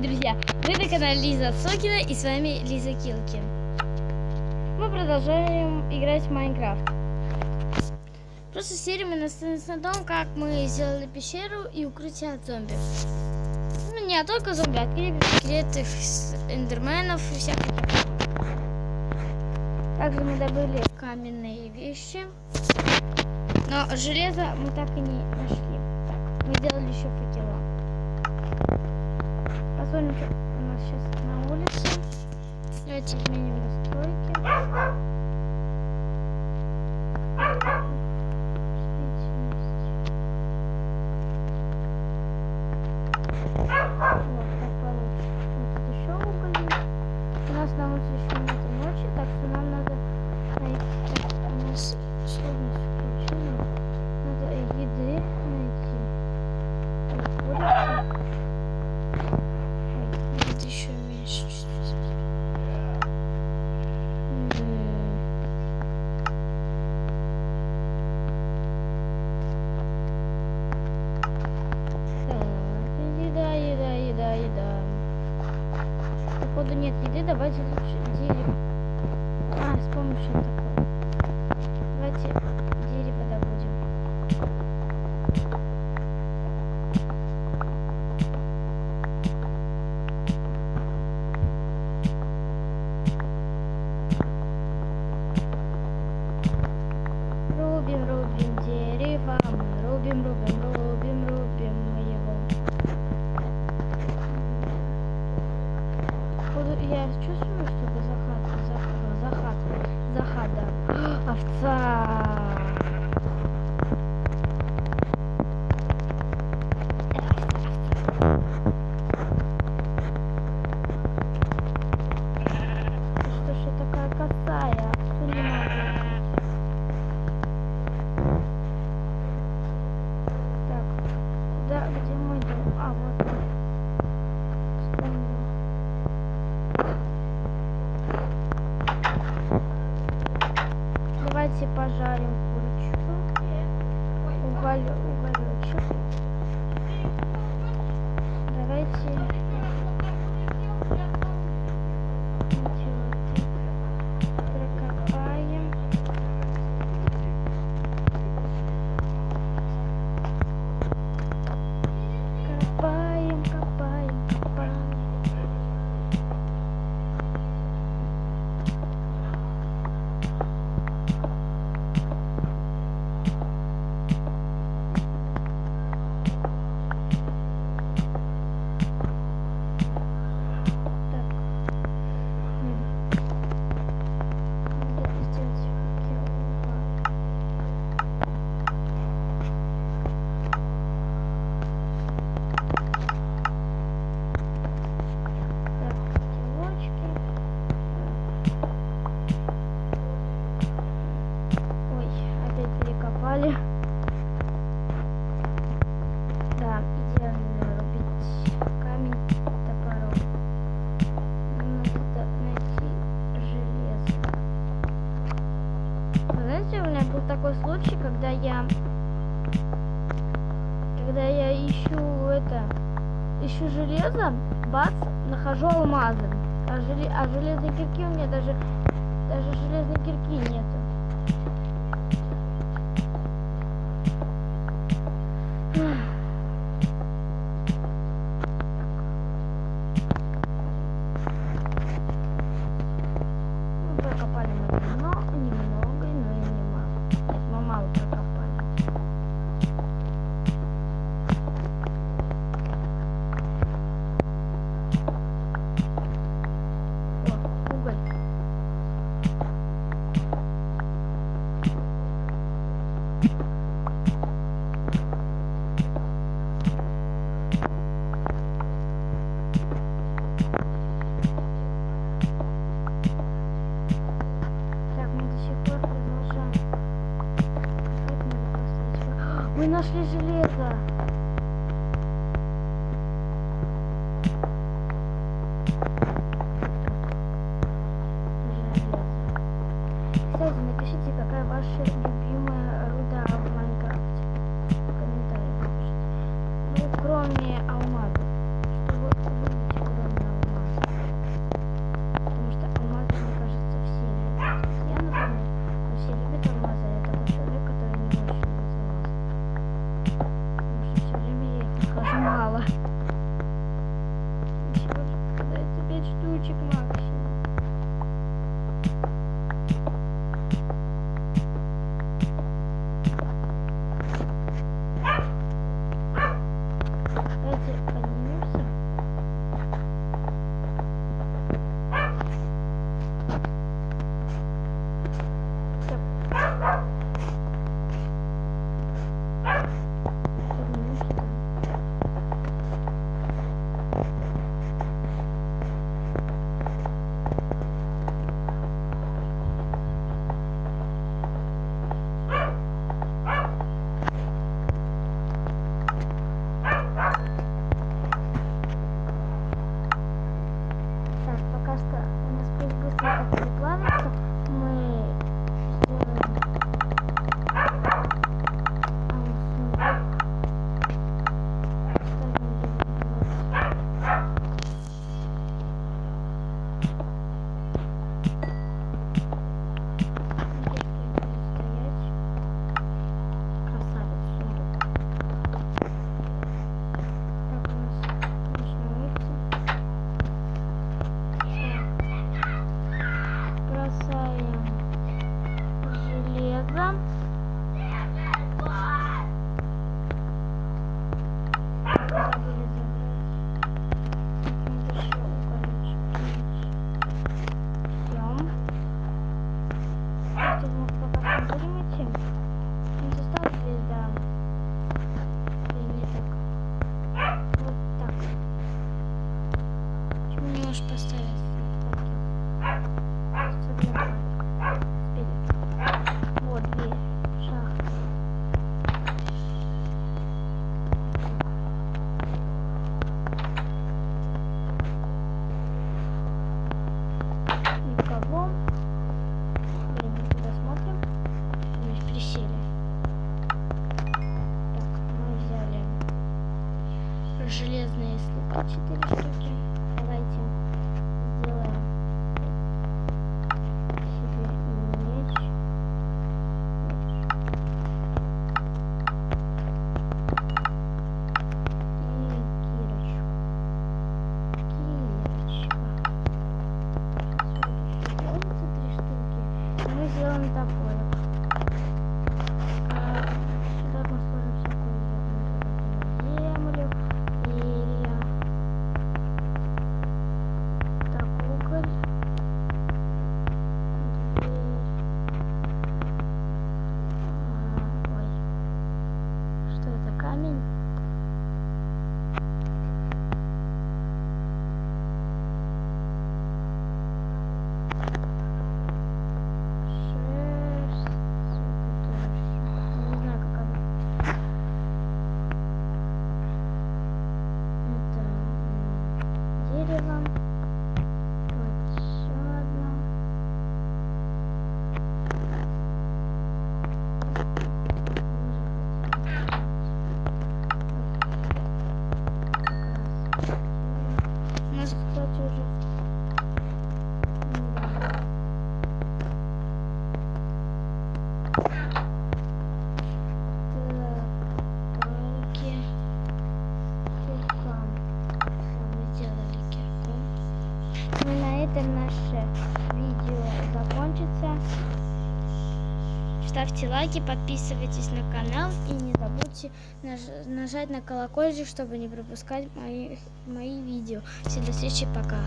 друзья! Вы на канале Лиза Сокина и с вами Лиза Килки. Мы продолжаем играть в Майнкрафт. В прошлой серии мы настановились на том, как мы сделали пещеру и укрытие от зомби. Ну не только зомби, а скелетов, эндерменов и всяких. Также мы добыли каменные вещи. Но железо мы так и не нашли. Так, мы делали еще факела. Посмотрим, что у нас сейчас на улице. Давайте изменим настройки. Вот так получится. Вот тут еще уголь. У нас на улице еще нет ночи, так что нам надо найти. Так, у нас сложность включена. Надо еды найти. Курица. Это еще меньше чуть-чуть. Еда. Походу нет еды, давайте лучше дерево. Вспомнил, что такое. Давайте дерево добудем. Рубим дерево. Рубим мы его. Я чувствую, что захада. Овца. Что ж я такая косая? Овцу не могу убить. Так, куда, где мой дом? Вот он. Давайте пожарим курочку. Уголечек. Давайте прокопаем. Копаем. Да, идеально рубить камень топором. Нам надо найти железо. Вы знаете, у меня был такой случай, когда я ищу железо, бац, нахожу алмазы. А железной кирки у меня даже железной кирки нету. Прокопали мы немного, но и не мало. Нет, мы мало прокопали. О, уголь. Мы нашли железо. Кстати, напишите, какая ваша любимая руда в Майнкрафте. В комментариях напишите. Ну, кроме алмаза. Что вы любите, так переплавится, мы сделаем железные слуги 4 штуки. Давайте сделаем себе меч. И кирочку. Вот эти 3 штуки. Мы сделаем топорик. Сюда мы сложим всякую землю. На этом наше видео закончится. Ставьте лайки, подписывайтесь на канал и не забудьте нажать на колокольчик, чтобы не пропускать мои видео. Всем до встречи, пока.